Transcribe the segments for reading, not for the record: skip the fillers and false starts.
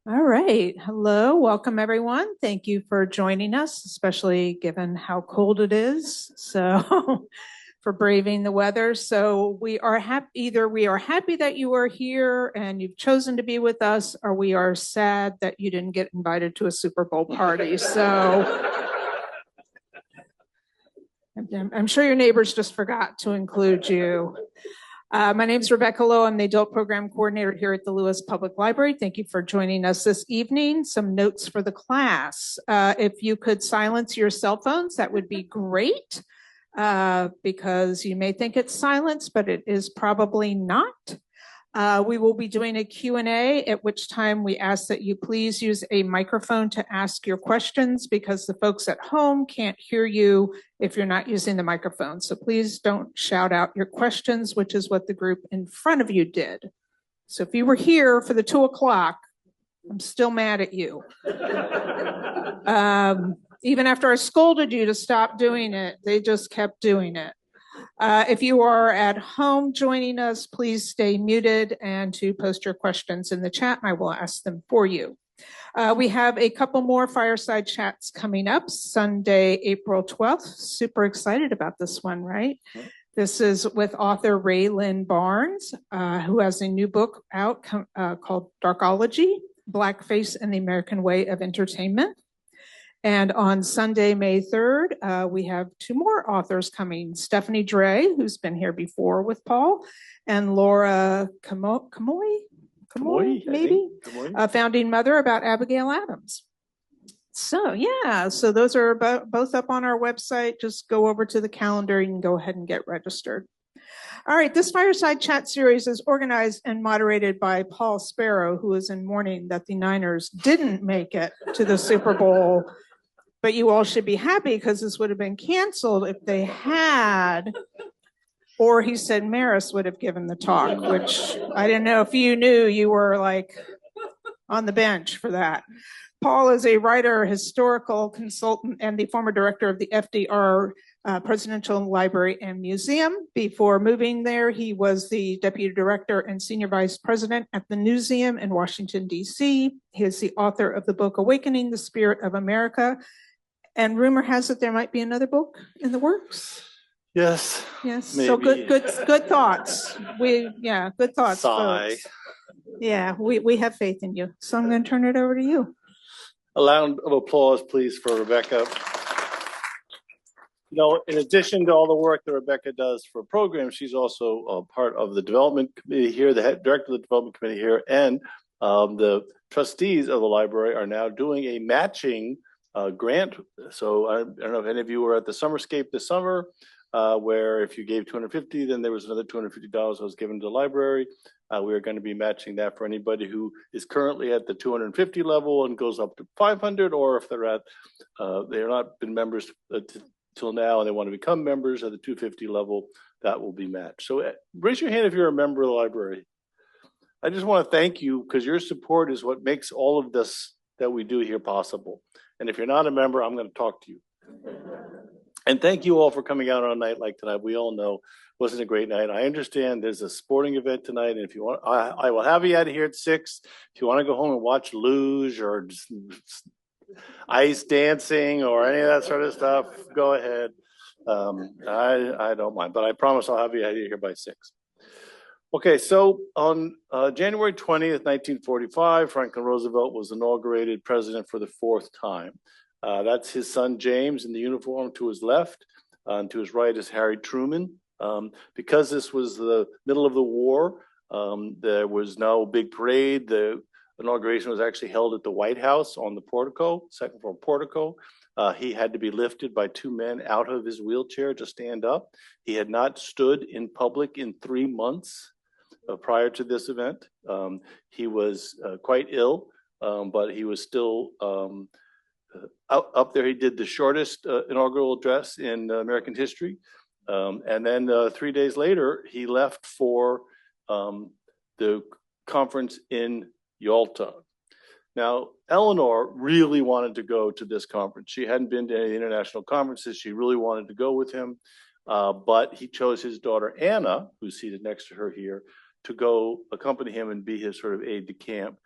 All right. Hello. Welcome, everyone. Thank you for joining us, especially given how cold it is. So, for braving the weather. So, we are happy, either we are happy that you are here and you've chosen to be with us, or we are sad that you didn't get invited to a Super Bowl party. So, I'm sure your neighbors just forgot to include you. My name is Rebecca Lowe. I'm the Adult Program Coordinator here at the Lewis Public Library. Thank you for joining us this evening. Some notes for the class. If you could silence your cell phones, that would be great, because you may think it's silence, but it is probably not. We will be doing a Q&A, at which time we ask that you please use a microphone to ask your questions, because the folks at home can't hear you if you're not using the microphone. So please don't shout out your questions, which is what the group in front of you did. So if you were here for the 2 o'clock, I'm still mad at you. Even after I scolded you to stop doing it, they just kept doing it. If you are at home joining us, please stay muted and to post your questions in the chat, and I will ask them for you. We have a couple more Fireside Chats coming up, Sunday, April 12th. Super excited about this one, right? This is with author Ray Lynn Barnes, who has a new book out called Darkology, Blackface and the American Way of Entertainment. And on Sunday, May 3rd, we have two more authors coming, Stephanie Dre, who's been here before with Paul, and Laura Kamoy, maybe? Founding Mother, about Abigail Adams. So yeah, so those are both up on our website. Just go over to the calendar. You can go ahead and get registered. All right, this Fireside Chat series is organized and moderated by Paul Sparrow, who is in mourning that the Niners didn't make it to the Super Bowl. But you all should be happy, because this would have been canceled if they had. Or he said Maris would have given the talk, which I didn't know if you knew. You were like on the bench for that. Paul is a writer, historical consultant, and the former director of the FDR Presidential Library and Museum. Before moving there, he was the deputy director and senior vice president at the Newseum in Washington, D.C. He is the author of the book Awakening the Spirit of America. And rumor has it there might be another book in the works. Yes. Yes. Maybe. So good thoughts. Good thoughts. Sigh. Folks. Yeah, we have faith in you. So I'm going to turn it over to you. A round of applause, please, for Rebecca. You know, in addition to all the work that Rebecca does for programs, she's also a part of the development committee here, the head director of the development committee here, and the trustees of the library are now doing a matching grant. So I don't know if any of you were at the Summerscape this summer, where if you gave $250, then there was another $250 that was given to the library. We are going to be matching that for anybody who is currently at the 250 level and goes up to 500, or if they're not been members till now and they want to become members at the 250 level, that will be matched. So raise your hand if you're a member of the library. I just want to thank you, because your support is what makes all of this that we do here possible. And if you're not a member, I'm going to talk to you. And thank you all for coming out on a night like tonight. We all know it wasn't a great night. I understand there's a sporting event tonight, and if you want, I will have you out of here at 6. If you want to go home and watch luge or ice dancing or any of that sort of stuff, go ahead. I don't mind, but I promise I'll have you out of here by 6. Okay, so on January 20th, 1945, Franklin Roosevelt was inaugurated president for the 4th time. That's his son, James, in the uniform to his left. And to his right is Harry Truman. Because this was the middle of the war, there was no big parade. The inauguration was actually held at the White House on the portico, second floor portico. He had to be lifted by 2 men out of his wheelchair to stand up. He had not stood in public in 3 months prior to this event. He was quite ill, but he was still up there. He did the shortest inaugural address in American history. And then 3 days later, he left for the conference in Yalta. Now, Eleanor really wanted to go to this conference. She hadn't been to any international conferences. She really wanted to go with him. But he chose his daughter, Anna, who's seated next to her here, to go accompany him and be his sort of aide de camp.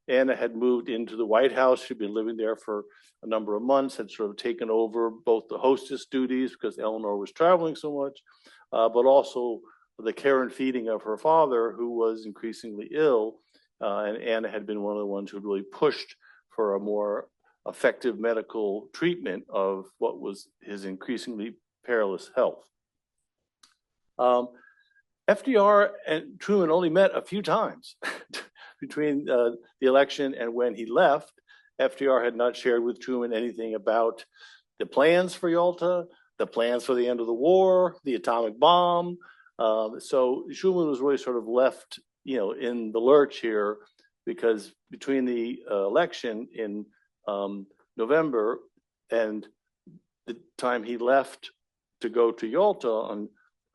Anna had moved into the White House. She'd been living there for a number of months, had sort of taken over both the hostess duties because Eleanor was traveling so much, but also the care and feeding of her father, who was increasingly ill. And Anna had been one of the ones who really pushed for a more effective medical treatment of what was his increasingly perilous health. FDR and Truman only met a few times between the election and when he left. FDR had not shared with Truman anything about the plans for Yalta, the plans for the end of the war, the atomic bomb. So Truman was really sort of left, in the lurch here, because between the election in November and the time he left to go to Yalta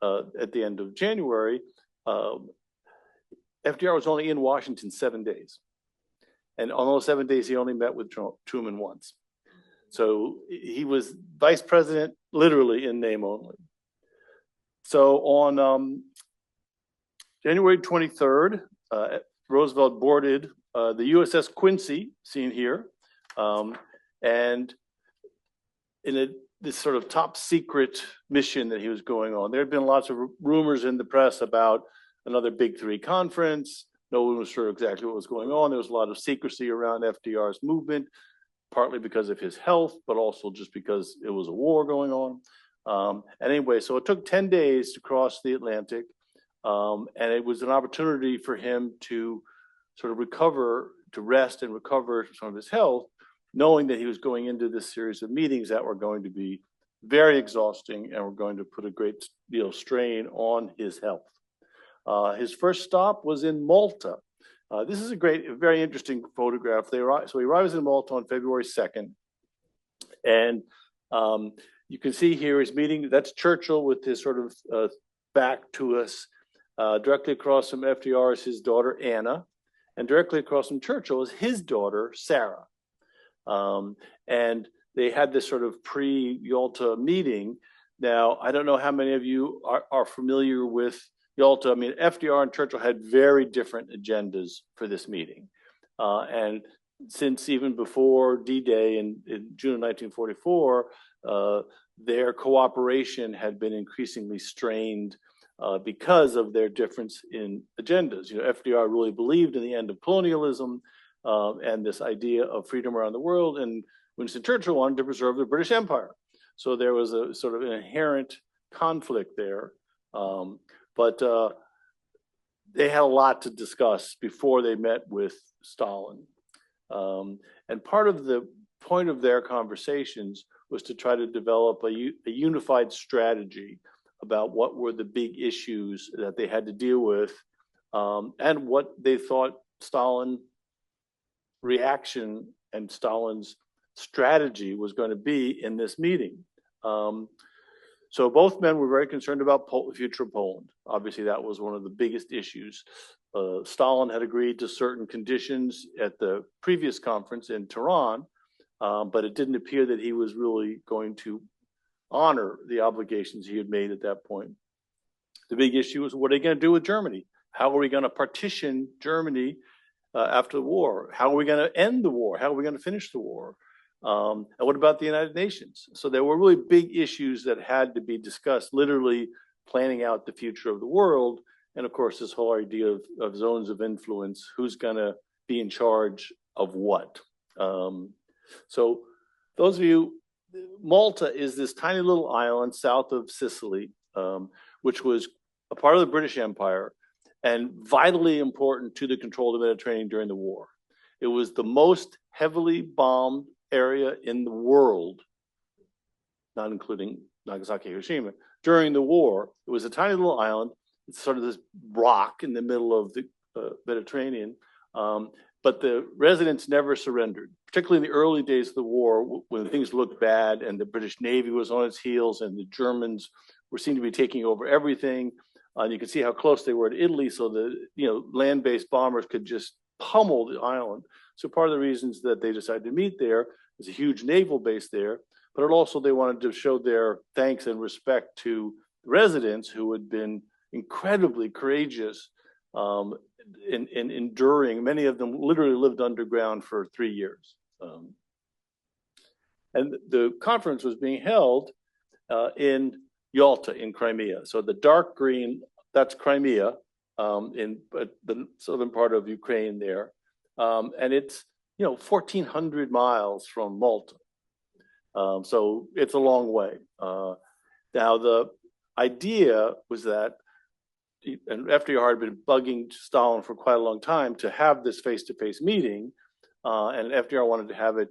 at the end of January, FDR was only in Washington 7 days. And on those 7 days, he only met with Truman once. So he was vice president, literally in name only. So on January 23rd, Roosevelt boarded the USS Quincy, seen here, and in this sort of top secret mission that he was going on. There had been lots of rumors in the press about another Big Three conference. No one was sure exactly what was going on. There was a lot of secrecy around FDR's movement, partly because of his health, but also just because it was a war going on. Anyway, so it took 10 days to cross the Atlantic, and it was an opportunity for him to sort of recover, to rest and recover some of his health, knowing that he was going into this series of meetings that were going to be very exhausting and were going to put a great deal of strain on his health. His first stop was in Malta. This is a very interesting photograph. So he arrives in Malta on February 2nd. And you can see here he's meeting, that's Churchill with his sort of back to us. Directly across from FDR is his daughter, Anna. And directly across from Churchill is his daughter, Sarah. And they had this sort of pre-Yalta meeting. Now, I don't know how many of you are familiar with Yalta. I mean, FDR and Churchill had very different agendas for this meeting. And since even before D-Day in June of 1944, their cooperation had been increasingly strained because of their difference in agendas. FDR really believed in the end of colonialism and this idea of freedom around the world, and Winston Churchill wanted to preserve the British Empire. So there was a sort of an inherent conflict there. But they had a lot to discuss before they met with Stalin. And part of the point of their conversations was to try to develop a unified strategy about what were the big issues that they had to deal with, and what they thought Stalin's reaction and Stalin's strategy was going to be in this meeting. So both men were very concerned about the future of Poland. Obviously, that was one of the biggest issues. Stalin had agreed to certain conditions at the previous conference in Tehran, but it didn't appear that he was really going to honor the obligations he had made at that point. The big issue was, what are they going to do with Germany? How are we going to partition Germany after the war? How are we going to end the war? How are we going to finish the war? And what about the United Nations? So there were really big issues that had to be discussed, literally planning out the future of the world. And of course, this whole idea of zones of influence, who's going to be in charge of what. So those of you, Malta is this tiny little island south of Sicily, which was a part of the British Empire and vitally important to the control of the Mediterranean during the war. It was the most heavily bombed area in the world, not including Nagasaki, Hiroshima, during the war. It was a tiny little island. It's sort of this rock in the middle of the Mediterranean. But the residents never surrendered, particularly in the early days of the war when things looked bad and the British Navy was on its heels and the Germans were seen to be taking over everything. You can see how close they were to Italy, so the land-based bombers could just pummel the island. So part of the reasons that they decided to meet there is a huge naval base there, but also they wanted to show their thanks and respect to the residents who had been incredibly courageous in enduring. Many of them literally lived underground for 3 years. And the conference was being held in Yalta in Crimea. So the dark green, that's Crimea, in the southern part of Ukraine there. And it's, 1,400 miles from Malta. So it's a long way. Now, the idea was that, and FDR had been bugging Stalin for quite a long time to have this face-to-face meeting, and FDR wanted to have it,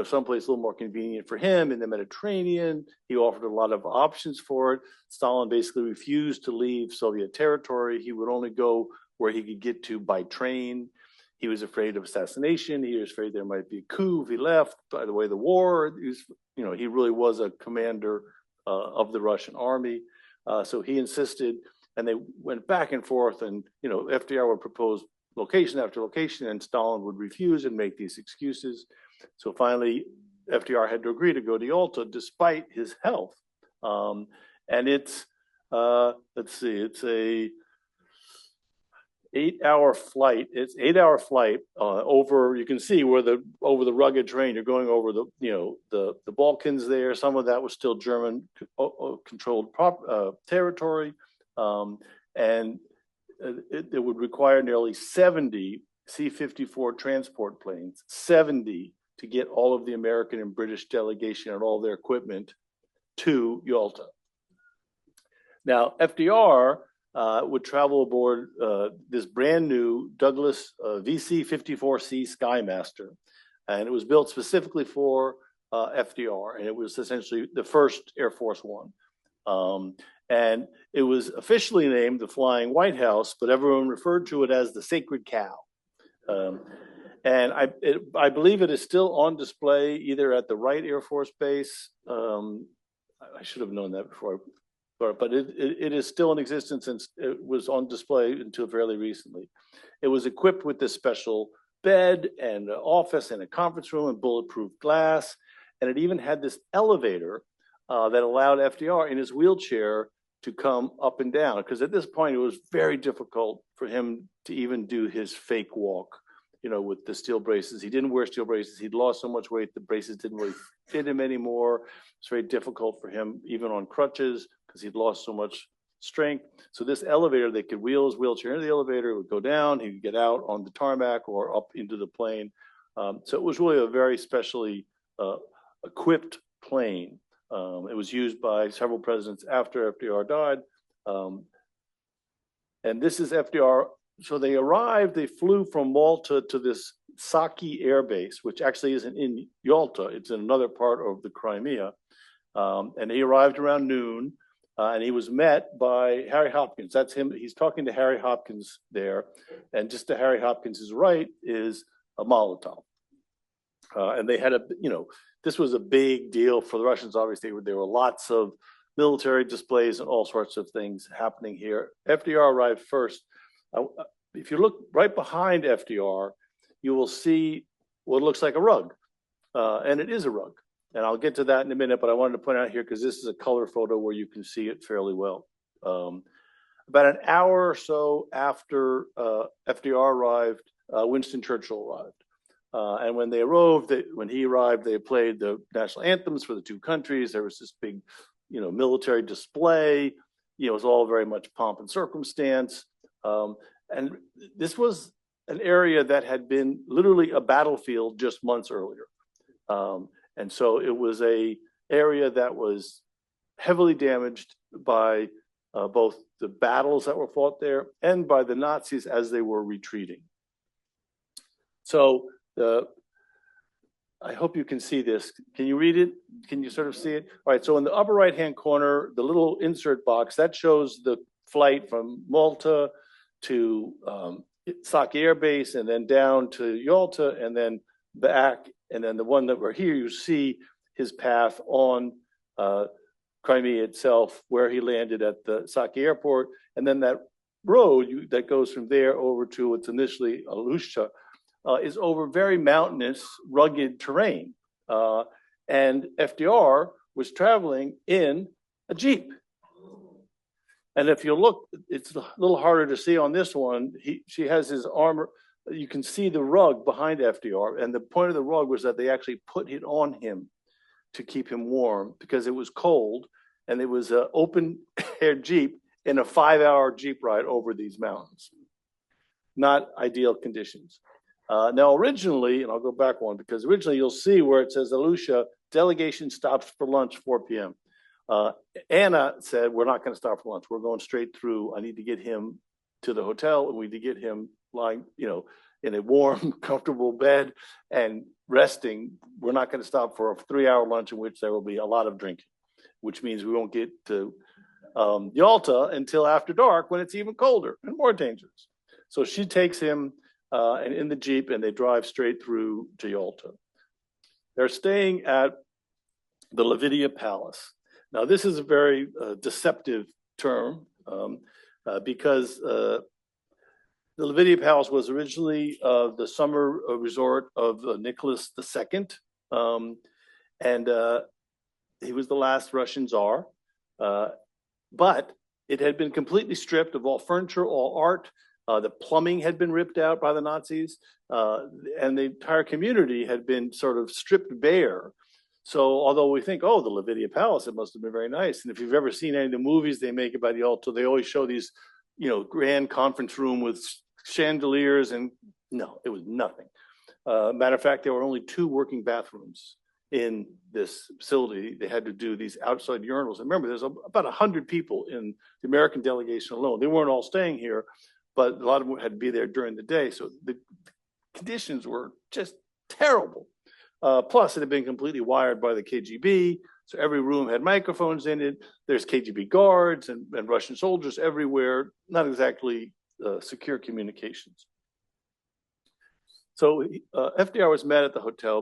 someplace a little more convenient for him in the Mediterranean. He offered a lot of options for it. Stalin basically refused to leave Soviet territory. He would only go where he could get to by train. He was afraid of assassination. He was afraid there might be a coup if he left. By the way, the war, he really was a commander of the Russian army. So he insisted, and they went back and forth, and FDR would propose location after location, and Stalin would refuse and make these excuses. So finally, FDR had to agree to go to Yalta despite his health. And it's, it's a 8-hour flight. It's 8-hour flight over. You can see where over the rugged terrain. You're going over the Balkans there. Some of that was still German controlled territory, and it would require nearly 70 C-54 transport planes, 70 to get all of the American and British delegation and all their equipment to Yalta. Now, FDR would travel aboard this brand new Douglas VC-54C Skymaster, and it was built specifically for FDR, and it was essentially the first Air Force One. And it was officially named the Flying White House, but everyone referred to it as the Sacred Cow. And I believe it is still on display either at the Wright Air Force Base. I should have known that before, but it is still in existence, and it was on display until fairly recently. It was equipped with this special bed and an office and a conference room and bulletproof glass. And it even had this elevator that allowed FDR in his wheelchair to come up and down, because at this point it was very difficult for him to even do his fake walk, with the steel braces. He didn't wear steel braces. He'd lost so much weight, the braces didn't really fit him anymore. It's very difficult for him, even on crutches, because he'd lost so much strength. So this elevator, they could wheel his wheelchair into the elevator, it would go down, he could get out on the tarmac or up into the plane. So it was really a very specially equipped plane. It was used by several presidents after FDR died. And this is FDR. So they arrived, they flew from Malta to this Saki Air Base, which actually isn't in Yalta, it's in another part of the Crimea. And he arrived around noon, and he was met by Harry Hopkins. That's him, he's talking to Harry Hopkins there. And just to Harry Hopkins' right is a Molotov. And they had this was a big deal for the Russians, obviously. There were lots of military displays and all sorts of things happening here. FDR arrived first. If you look right behind FDR, you will see what looks like a rug, and it is a rug. And I'll get to that in a minute, but I wanted to point out here because this is a color photo where you can see it fairly well. About an hour or so after FDR arrived, Winston Churchill arrived. And when he arrived, they played the national anthems for the two countries. There was this big, military display. It was all very much pomp and circumstance. And this was an area that had been literally a battlefield just months earlier. And so it was an area that was heavily damaged by both the battles that were fought there and by the Nazis as they were retreating. So I hope you can see this. Can you read it? Can you sort of see it? All right, so in the upper right-hand corner, the little insert box, that shows the flight from Malta to Saki Air Base, and then down to Yalta, and then back. And then the one that we're here, you see his path on Crimea itself, where he landed at the Saki airport. And then that road that goes from there over to what's initially Alusha is over very mountainous, rugged terrain. And FDR was traveling in a Jeep. And if you look, it's a little harder to see on this one. She has his armor. You can see the rug behind FDR. And the point of the rug was that they actually put it on him to keep him warm because it was cold. And it was an open air Jeep in a 5-hour Jeep ride over these mountains. Not ideal conditions. Now, originally, and I'll go back one, because originally you'll see where it says, Alusha, delegation stops for lunch, 4 p.m. Anna said, we're not going to stop for lunch. We're going straight through. I need to get him to the hotel, and we need to get him lying, in a warm, comfortable bed and resting. We're not going to stop for a 3-hour lunch in which there will be a lot of drinking, which means we won't get to Yalta until after dark when it's even colder and more dangerous. So she takes him and in the Jeep, and they drive straight through to Yalta. They're staying at the Lavidia Palace. Now, this is a very deceptive term because the Lavidia Palace was originally the summer resort of Nicholas II, and he was the last Russian czar. But it had been completely stripped of all furniture, all art. The plumbing had been ripped out by the Nazis, and the entire community had been sort of stripped bare. So although we think, oh, the Lavidia Palace, it must have been very nice. And if you've ever seen any of the movies they make about Yalta, they always show these, grand conference room with chandeliers, and no, it was nothing. Matter of fact, there were only 2 working bathrooms in this facility. They had to do these outside urinals. And remember, there's about 100 people in the American delegation alone. They weren't all staying here, but a lot of them had to be there during the day. So the conditions were just terrible. Plus, it had been completely wired by the KGB. So every room had microphones in it. There's KGB guards and Russian soldiers everywhere. Not exactly secure communications. So FDR was met at the hotel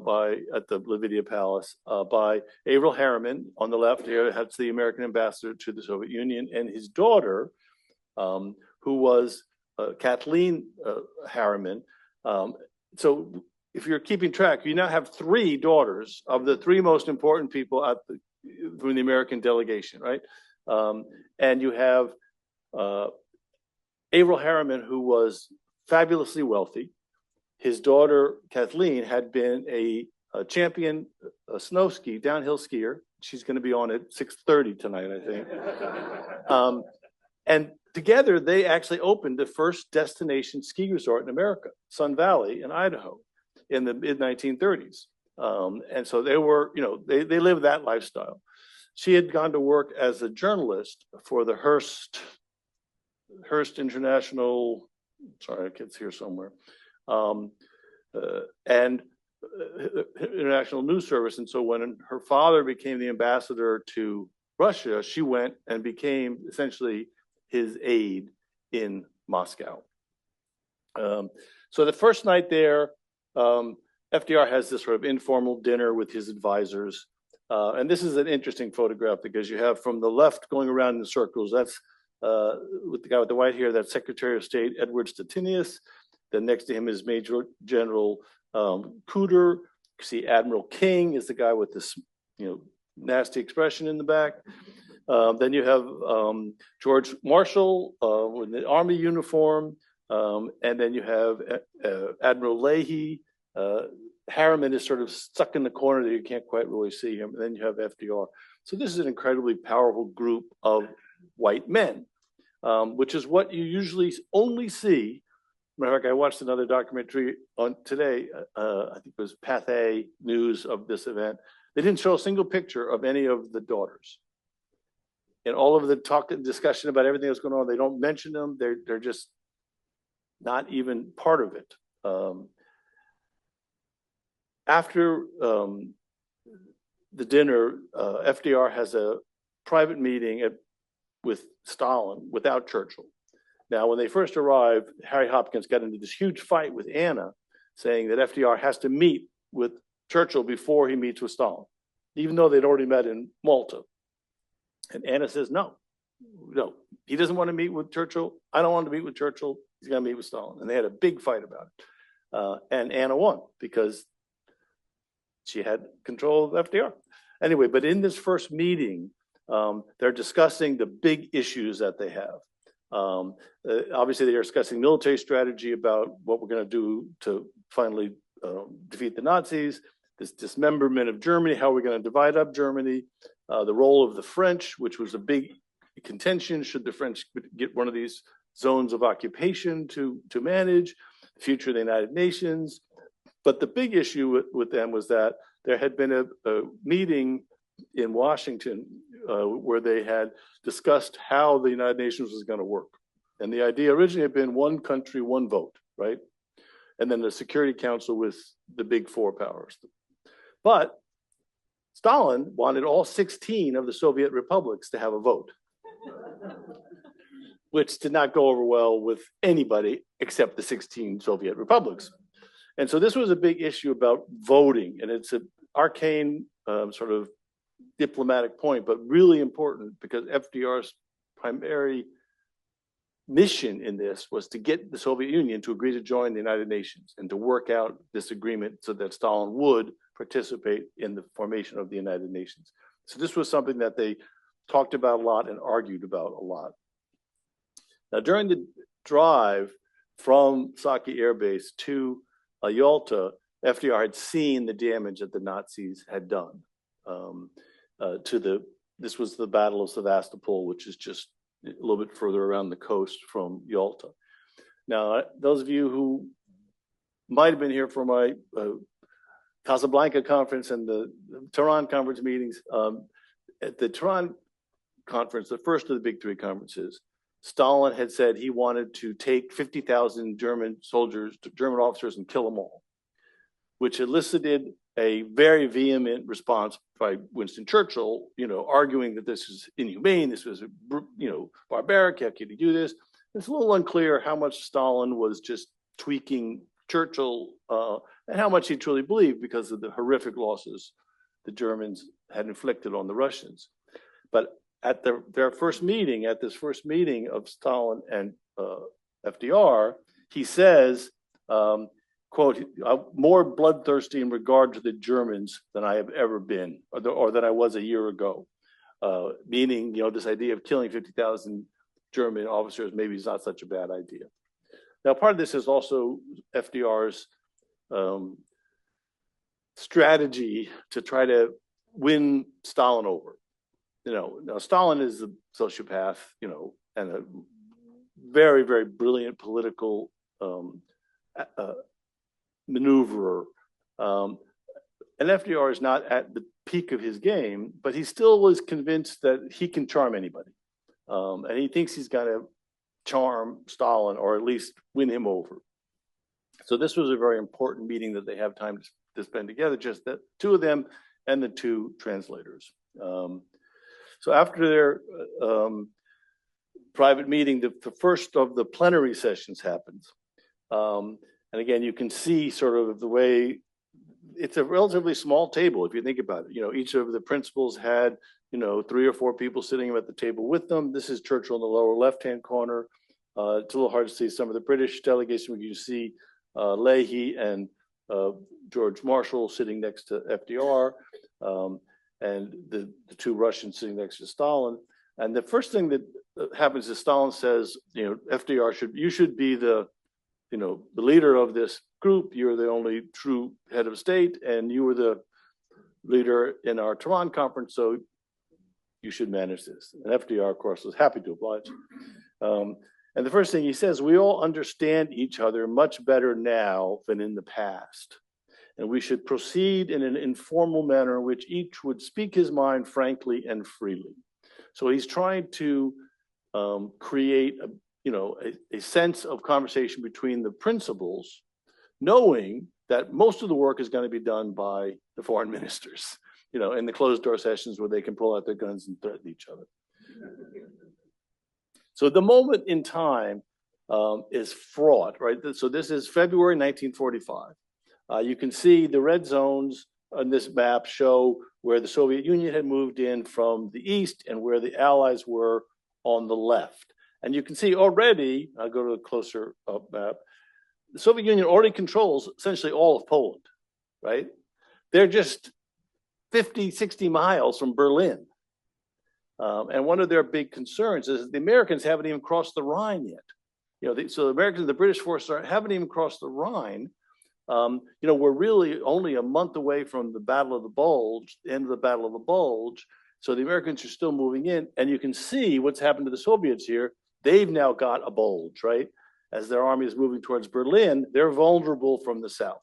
at the Lavidia Palace by Averell Harriman on the left here. That's the American ambassador to the Soviet Union, and his daughter, who was Kathleen Harriman. So if you're keeping track, you now have 3 daughters of the 3 most important people from the American delegation, right? And you have Averell Harriman, who was fabulously wealthy. His daughter, Kathleen, had been a champion snow ski, downhill skier. She's going to be on at 6:30 tonight, I think. And together, they actually opened the first destination ski resort in America, Sun Valley in Idaho, in the mid-1930s. And so they were, they lived that lifestyle. She had gone to work as a journalist for the Hearst International, sorry, it's here somewhere, and International News Service. And so when her father became the ambassador to Russia, she went and became essentially his aide in Moscow. So the first night there, FDR has this sort of informal dinner with his advisors. And this is an interesting photograph because you have from the left going around in circles, that's with the guy with the white hair, that's Secretary of State Edward Stettinius. Then next to him is Major General Cooter. You see Admiral King is the guy with this, nasty expression in the back. Then you have George Marshall with the Army uniform. And then you have Admiral Leahy. Harriman is sort of stuck in the corner that you can't quite really see him. And then you have FDR. So this is an incredibly powerful group of white men, which is what you usually only see. Matter of fact, I watched another documentary on today. I think it was Pathé News of this event. They didn't show a single picture of any of the daughters. In all of the talk and discussion about everything that's going on, they don't mention them. They're just not even part of it. After the dinner, FDR has a private meeting with Stalin without Churchill. Now, when they first arrived, Harry Hopkins got into this huge fight with Anna, saying that FDR has to meet with Churchill before he meets with Stalin, even though they'd already met in Malta. And Anna says, no, he doesn't want to meet with Churchill. I don't want to meet with Churchill. He's going to meet with Stalin. And they had a big fight about it. And Anna won because she had control of FDR. Anyway, but in this first meeting, They're discussing the big issues that they have. Obviously, they are discussing military strategy about what we're going to do to finally defeat the Nazis, this dismemberment of Germany, how we're going to divide up Germany, the role of the French, which was a big contention. Should the French get one of these zones of occupation to manage, the future of the United Nations? But the big issue with them was that there had been a meeting in Washington where they had discussed how the United Nations was going to work. And the idea originally had been one country, one vote, right? And then the Security Council with the big four powers. But Stalin wanted all 16 of the Soviet republics to have a vote, which did not go over well with anybody except the 16 Soviet republics. And so this was a big issue about voting, and it's an arcane sort of diplomatic point, but really important because FDR's primary mission in this was to get the Soviet Union to agree to join the United Nations and to work out this agreement so that Stalin would participate in the formation of the United Nations. So this was something that they talked about a lot and argued about a lot. Now, during the drive from Saki Air Base to Yalta, FDR had seen the damage that the Nazis had done this was the Battle of Sevastopol, which is just a little bit further around the coast from Yalta. Now, those of you who might have been here for my Casablanca conference and the Tehran conference meetings, at the Tehran conference, the first of the big three conferences, Stalin had said he wanted to take 50,000 German soldiers, German officers, and kill them all, which elicited a very vehement response by Winston Churchill, arguing that this is inhumane, this was, barbaric, how could he do this? It's a little unclear how much Stalin was just tweaking Churchill and how much he truly believed because of the horrific losses the Germans had inflicted on the Russians. But at their first meeting, at this first meeting of Stalin and FDR, he says, quote, "I'm more bloodthirsty in regard to the Germans than I have ever been, or than I was a year ago." Meaning, this idea of killing 50,000 German officers maybe is not such a bad idea. Now, part of this is also FDR's strategy to try to win Stalin over. Now Stalin is a sociopath, and a very, very brilliant political maneuverer. And FDR is not at the peak of his game, but he still was convinced that he can charm anybody. And he thinks he's going to charm Stalin or at least win him over. So this was a very important meeting that they have time to spend together, just the two of them and the two translators. So after their private meeting, the first of the plenary sessions happens. And again, you can see sort of the way it's a relatively small table if you think about it. Each of the principals had 3 or 4 people sitting at the table with them. This is Churchill in the lower left-hand corner. It's a little hard to see some of the British delegation. You see Leahy and George Marshall sitting next to FDR, and the two Russians sitting next to Stalin. And the first thing that happens is Stalin says, FDR you should be the leader of this group. You're the only true head of state, and you were the leader in our Tehran conference, so you should manage this. And FDR, of course, was happy to oblige. And the first thing he says, we all understand each other much better now than in the past. And we should proceed in an informal manner in which each would speak his mind frankly and freely. So he's trying to create a sense of conversation between the principals, knowing that most of the work is going to be done by the foreign ministers, in the closed door sessions where they can pull out their guns and threaten each other. So the moment in time is fraught, right? So this is February 1945. You can see the red zones on this map show where the Soviet Union had moved in from the east and where the Allies were on the left. And you can see already, I'll go to a closer up map, the Soviet Union already controls essentially all of Poland, right? They're just 50, 60 miles from Berlin. And one of their big concerns is that the Americans haven't even crossed the Rhine yet. So the Americans, the British forces haven't even crossed the Rhine. We're really only a month away from the Battle of the Bulge, the end of the Battle of the Bulge. So the Americans are still moving in, and you can see what's happened to the Soviets here. They've now got a bulge, right? As their army is moving towards Berlin, they're vulnerable from the south.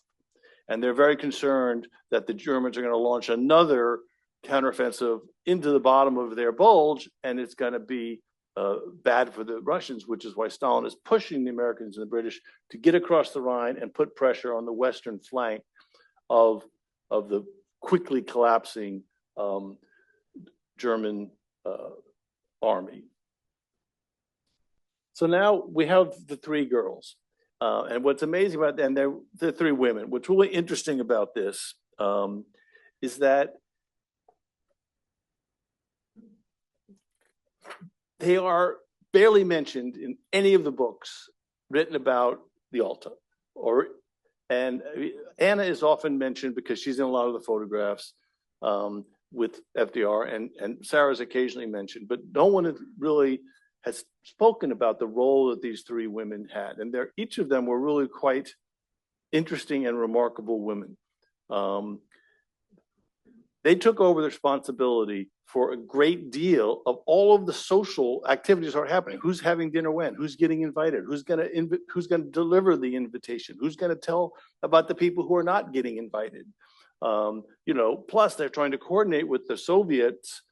And they're very concerned that the Germans are going to launch another counteroffensive into the bottom of their bulge, and it's going to be bad for the Russians, which is why Stalin is pushing the Americans and the British to get across the Rhine and put pressure on the western flank of the quickly collapsing German army. So now we have the three girls. And what's amazing about them, they're the three women. What's really interesting about this is that they are barely mentioned in any of the books written about the Yalta. And Anna is often mentioned because she's in a lot of the photographs with FDR, and Sarah's occasionally mentioned, but no one really has spoken about the role that these three women had. And each of them were really quite interesting and remarkable women. They took over the responsibility for a great deal of all of the social activities that are happening. Who's having dinner when? Who's getting invited? Who's going to deliver the invitation? Who's going to tell about the people who are not getting invited? Plus they're trying to coordinate with the Soviets,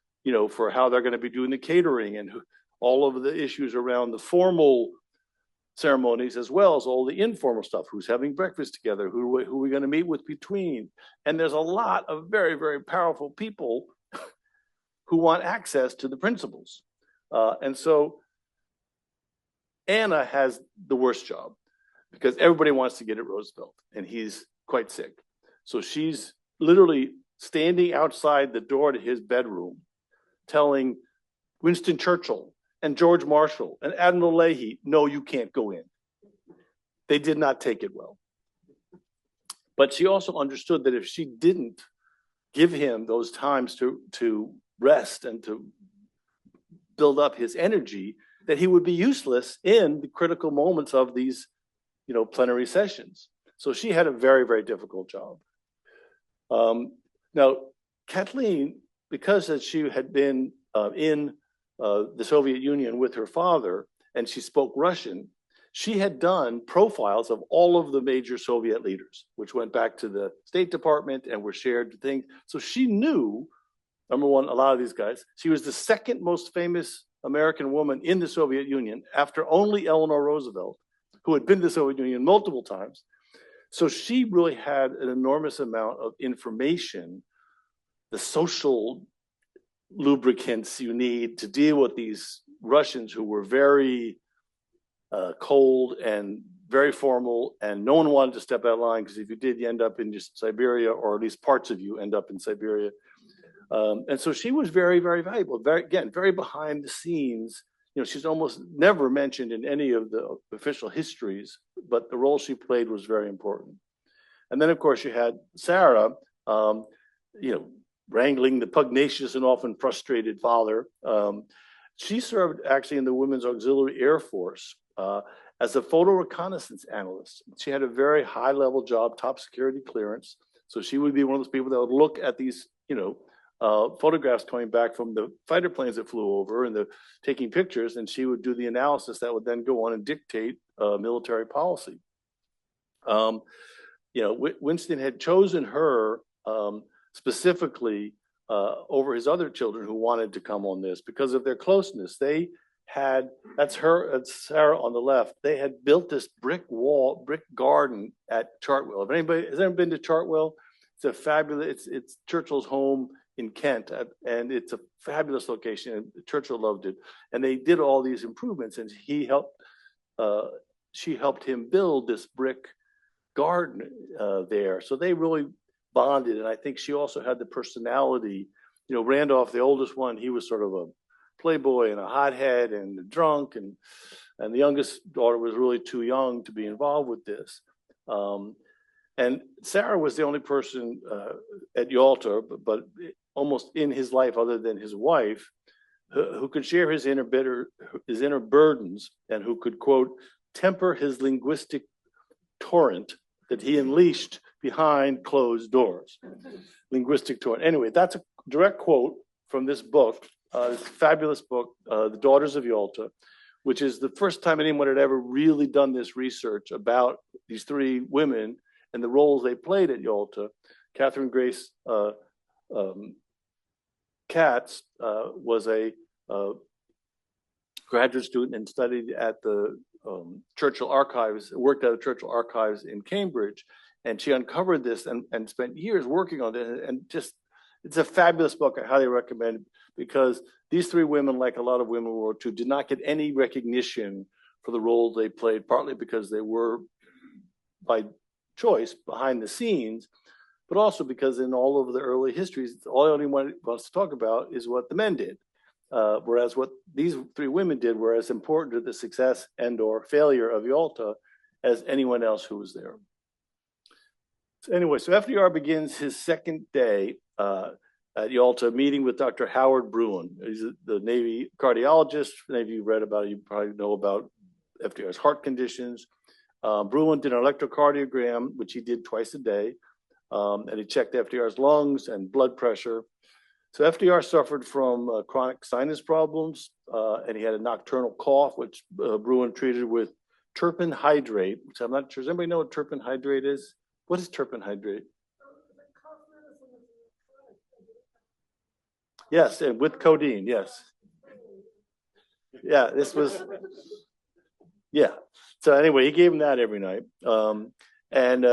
for how they're going to be doing the catering and all of the issues around the formal ceremonies, as well as all the informal stuff. Who's having breakfast together? Who are we going to meet with between? And there's a lot of very, very powerful people who want access to the principles. And so Anna has the worst job because everybody wants to get at Roosevelt, and he's quite sick. So she's literally standing outside the door to his bedroom telling Winston Churchill and George Marshall and Admiral Leahy, no, you can't go in. They did not take it well. But she also understood that if she didn't give him those times to rest and to build up his energy, that he would be useless in the critical moments of these, plenary sessions. So she had a very, very difficult job. Now, Kathleen, because she had been in the Soviet Union with her father, and she spoke Russian, she had done profiles of all of the major Soviet leaders, which went back to the State Department and were shared things. So she knew, number one, a lot of these guys. She was the second most famous American woman in the Soviet Union after only Eleanor Roosevelt, who had been to the Soviet Union multiple times. So she really had an enormous amount of information, the social lubricants you need to deal with these Russians who were very cold and very formal, and no one wanted to step out of line, because if you did, you end up in just Siberia, or at least parts of you end up in Siberia. And so she was very, very valuable, very behind the scenes. She's almost never mentioned in any of the official histories, but the role she played was very important. And then, of course, you had Sarah, wrangling the pugnacious and often frustrated father. She served actually in the Women's Auxiliary Air Force as a photo reconnaissance analyst. She had a very high-level job, top security clearance. So she would be one of those people that would look at these, photographs coming back from the fighter planes that flew over and taking pictures, and she would do the analysis that would then go on and dictate military policy. Winston had chosen her specifically over his other children who wanted to come on this because of their closeness. They had, that's Sarah on the left, they had built this brick garden at Chartwell. If anybody has ever been to Chartwell, it's a fabulous, it's Churchill's home in Kent, and it's a fabulous location, and Churchill loved it. And they did all these improvements, and she helped him build this brick garden there. So they really bonded, and I think she also had the personality. Randolph, the oldest one, he was sort of a playboy and a hothead and a drunk, and the youngest daughter was really too young to be involved with this. And Sarah was the only person at Yalta, but almost in his life, other than his wife, who could share his inner burdens, and who could, quote, temper his linguistic torrent that he unleashed behind closed doors. Linguistic torrent. Anyway, that's a direct quote from this book, this fabulous book, The Daughters of Yalta, which is the first time anyone had ever really done this research about these three women and the roles they played at Yalta. Catherine Grace Katz was a graduate student and studied at the Churchill Archives, worked at the Churchill Archives in Cambridge, and she uncovered this and spent years working on it. And just, it's a fabulous book. I highly recommend it, because these three women, like a lot of women in World War II, did not get any recognition for the roles they played, partly because they were, by choice, behind the scenes, but also because in all of the early histories, all anyone wants to talk about is what the men did. Whereas what these three women did were as important to the success and or failure of Yalta as anyone else who was there. So anyway, so FDR begins his second day at Yalta meeting with Dr. Howard Bruin. He's the Navy cardiologist. Many of you read about it, you probably know about FDR's heart conditions. Bruin did an electrocardiogram, which he did twice a day, and he checked FDR's lungs and blood pressure. So FDR suffered from chronic sinus problems, and he had a nocturnal cough, which Bruin treated with turpin hydrate, which I'm not sure. Does anybody know what turpin hydrate is? What is turpin hydrate? Yes, and with codeine, yes. Yeah, this was, yeah. So anyway, he gave him that every night. And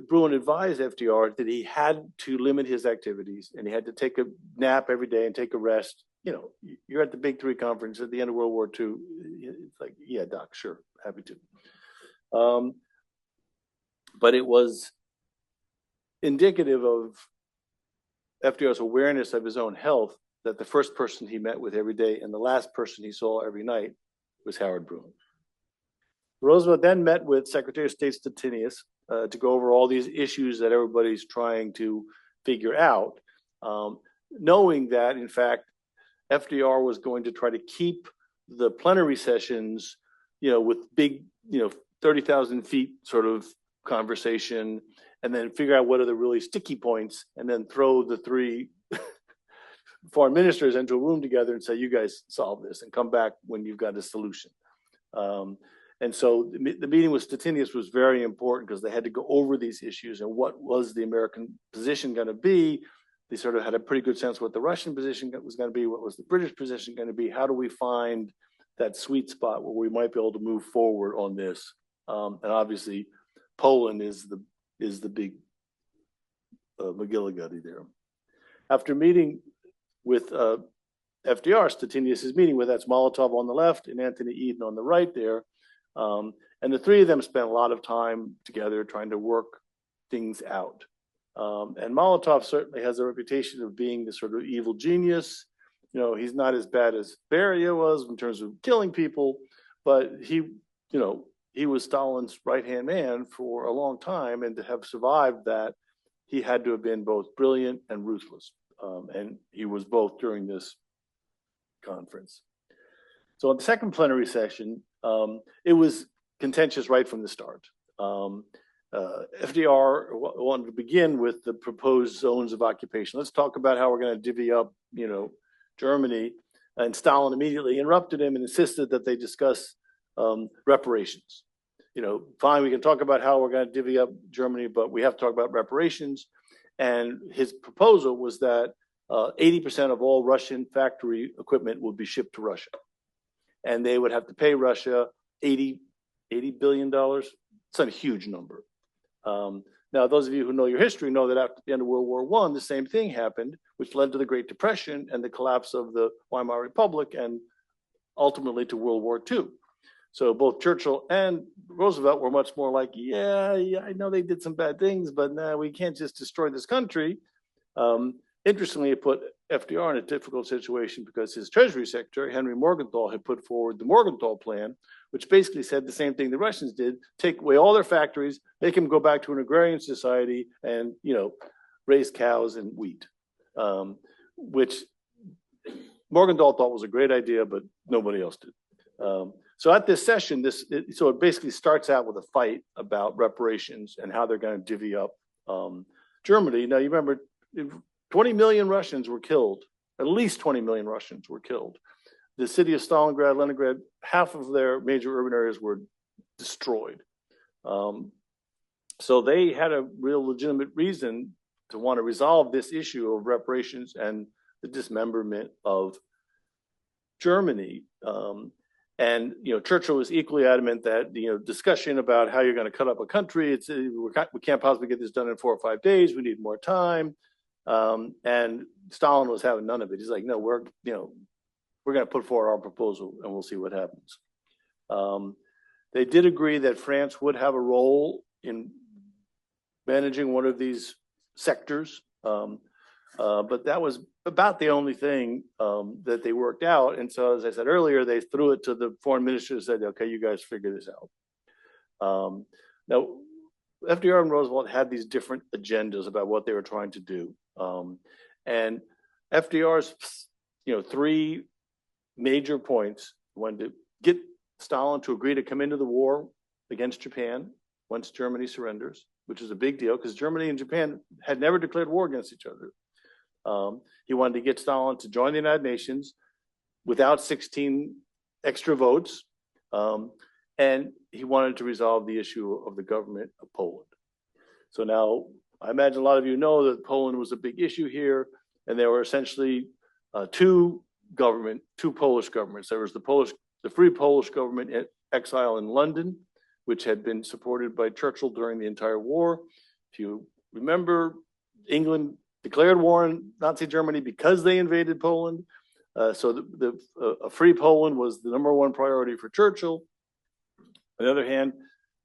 Bruin advised FDR that he had to limit his activities, and he had to take a nap every day and take a rest. You know, you're at the Big Three conference at the end of World War II. It's like, yeah, doc, sure, happy to. But it was indicative of FDR's awareness of his own health that the first person he met with every day and the last person he saw every night was Howard Bruin. Roosevelt then met with Secretary of State Stettinius to go over all these issues that everybody's trying to figure out, knowing that, in fact, FDR was going to try to keep the plenary sessions, you know, with big, 30,000 feet sort of conversation, and then figure out what are the really sticky points, and then throw the three foreign ministers into a room together and say, you guys solve this and come back when you've got a solution. And so the meeting with Stettinius was very important because they had to go over these issues and what was the American position going to be. They sort of had a pretty good sense what the Russian position was going to be, what was the British position going to be, how do we find that sweet spot where we might be able to move forward on this. And obviously, Poland is the big McGillicuddy there. After meeting with FDR, Stettinius is meeting with, that's Molotov on the left and Anthony Eden on the right there. And the three of them spent a lot of time together trying to work things out. And Molotov certainly has a reputation of being this sort of evil genius. You know, he's not as bad as Beria was in terms of killing people, but he was Stalin's right-hand man for a long time, and to have survived that, he had to have been both brilliant and ruthless. And he was both during this conference. So in the second plenary session, it was contentious right from the start. FDR wanted to begin with the proposed zones of occupation. Let's talk about how we're going to divvy up, Germany. And Stalin immediately interrupted him and insisted that they discuss reparations. Fine, we can talk about how we're going to divvy up Germany, but we have to talk about reparations. And his proposal was that 80% of all Russian factory equipment would be shipped to Russia. And they would have to pay Russia $80 billion. It's a huge number. Now, those of you who know your history know that after the end of World War I, the same thing happened, which led to the Great Depression and the collapse of the Weimar Republic and ultimately to World War II. So both Churchill and Roosevelt were much more like, yeah, I know they did some bad things, but no, we can't just destroy this country. Interestingly, it put FDR in a difficult situation because his Treasury Secretary, Henry Morgenthau, had put forward the Morgenthau Plan, which basically said the same thing the Russians did: take away all their factories, make them go back to an agrarian society, and raise cows and wheat, which Morgenthau thought was a great idea, but nobody else did. So at this session, so it basically starts out with a fight about reparations and how they're going to divvy up Germany. Now, you remember 20 million Russians were killed, at least 20 million Russians were killed. The city of Stalingrad, Leningrad, half of their major urban areas were destroyed. So they had a real legitimate reason to want to resolve this issue of reparations and the dismemberment of Germany. And Churchill was equally adamant that discussion about how you're going to cut up a country, we can't possibly get this done in 4 or 5 days. We need more time. And Stalin was having none of it. He's like, no, we're going to put forward our proposal and we'll see what happens. They did agree that France would have a role in managing one of these sectors, but that was about the only thing that they worked out. And so, as I said earlier, they threw it to the foreign minister and said, okay, you guys figure this out. Now, FDR and Roosevelt had these different agendas about what they were trying to do. And FDR's 3 major points: wanted to get Stalin to agree to come into the war against Japan once Germany surrenders, which is a big deal because Germany and Japan had never declared war against each other. He wanted to get Stalin to join the United Nations without 16 extra votes. And he wanted to resolve the issue of the government of Poland. So now, I imagine a lot of you know that Poland was a big issue here, and there were essentially two Polish governments. There was the Free Polish government in exile in London, which had been supported by Churchill during the entire war. If you remember, England declared war on Nazi Germany because they invaded Poland. So a free Poland was the #1 priority for Churchill. On the other hand,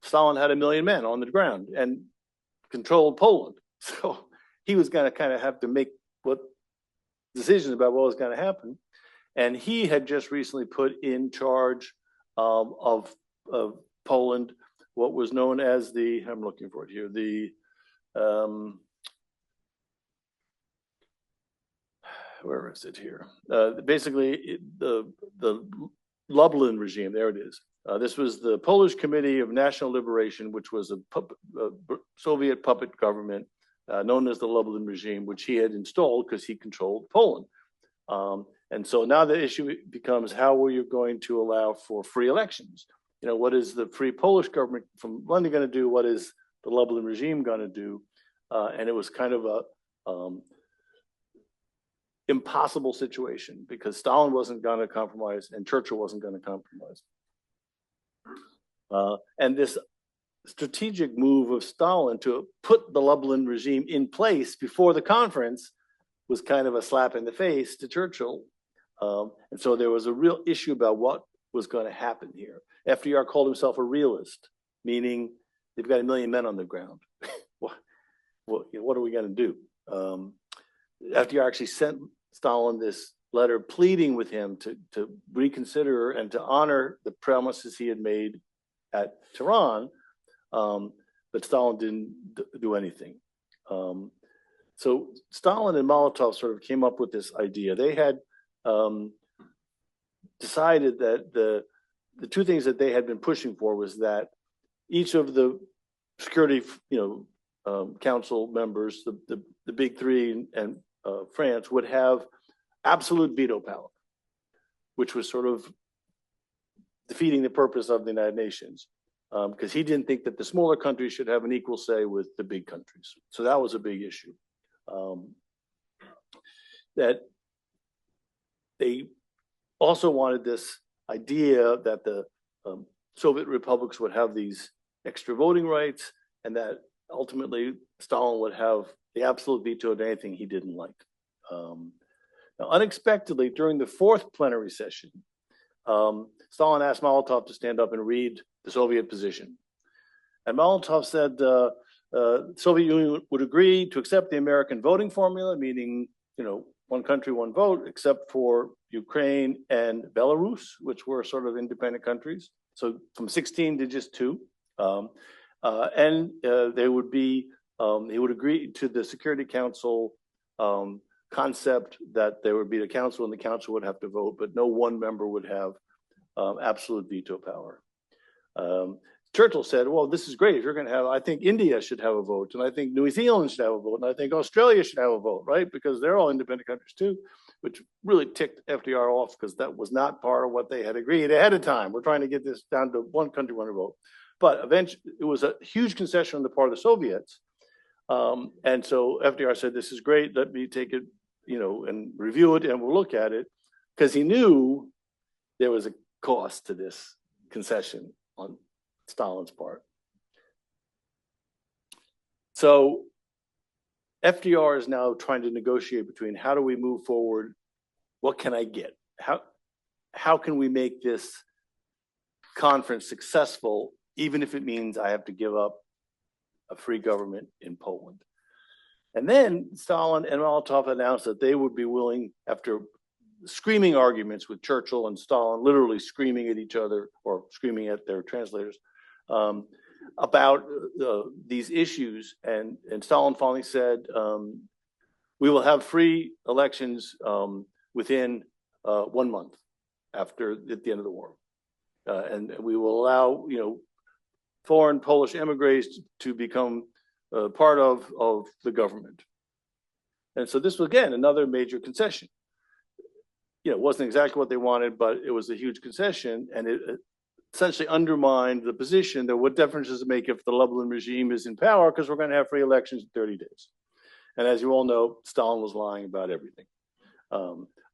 Stalin had 1 million men on the ground and controlled Poland. So he was going to kind of have to make decisions about what was going to happen. And he had just recently put in charge of Poland what was known as I'm looking for it here, where is it here? Basically, the Lublin regime, there it is. This was the Polish Committee of National Liberation, which was a Soviet puppet government known as the Lublin regime, which he had installed because he controlled Poland. And so now the issue becomes, how are you going to allow for free elections? What is the Free Polish government from London going to do? What is the Lublin regime going to do? And it was kind of a impossible situation because Stalin wasn't going to compromise and Churchill wasn't going to compromise. And this strategic move of Stalin to put the Lublin regime in place before the conference was kind of a slap in the face to Churchill. And so there was a real issue about what was going to happen here. FDR called himself a realist, meaning they've got 1 million men on the ground. What are we going to do? FDR actually sent Stalin this letter pleading with him to reconsider and to honor the promises he had made at Tehran, but Stalin didn't do anything. So Stalin and Molotov sort of came up with this idea. They had decided that the 2 things that they had been pushing for was that each of the Security Council members, the big 3 and France, would have absolute veto power, which was sort of defeating the purpose of the United Nations, because he didn't think that the smaller countries should have an equal say with the big countries. So that was a big issue. That they also wanted this idea that the Soviet republics would have these extra voting rights, and that ultimately Stalin would have the absolute veto of anything he didn't like. Now, unexpectedly, during the 4th plenary session, Stalin asked Molotov to stand up and read the Soviet position. And Molotov said the Soviet Union would agree to accept the American voting formula, meaning, 1 country, 1 vote, except for Ukraine and Belarus, which were sort of independent countries. So from 16 to just 2. And they would be, he would agree to the Security Council concept that there would be the council and the council would have to vote, but no one member would have absolute veto power. Churchill said, well, this is great. If you're going to have, I think India should have a vote, and I think New Zealand should have a vote, and I think Australia should have a vote, right? Because they're all independent countries too, which really ticked FDR off because that was not part of what they had agreed ahead of time. We're trying to get this down to one country, one vote. But eventually, it was a huge concession on the part of the Soviets. And so FDR said, this is great. Let me take it, and review it, and we'll look at it. Because he knew there was a cost to this concession on Stalin's part. So FDR is now trying to negotiate between how do we move forward? What can I get? How can we make this conference successful, even if it means I have to give up a free government in Poland? And then Stalin and Molotov announced that they would be willing, after screaming arguments with Churchill and Stalin, literally screaming at each other or screaming at their translators, about these issues. And Stalin finally said, we will have free elections within 1 month at the end of the war. And we will allow, foreign Polish emigres to become part of the government. And so this was, again, another major concession. It wasn't exactly what they wanted, but it was a huge concession, and it essentially undermined the position that what difference does it make if the Lublin regime is in power, because we're going to have free elections in 30 days. And as you all know, Stalin was lying about everything.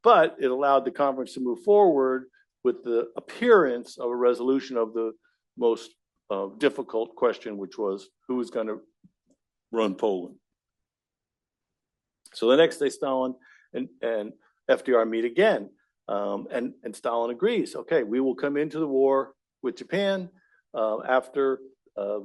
But it allowed the conference to move forward with the appearance of a resolution of the most difficult question, which was who was going to run Poland. So the next day, Stalin and FDR meet again, and Stalin agrees. Okay, we will come into the war with Japan after, I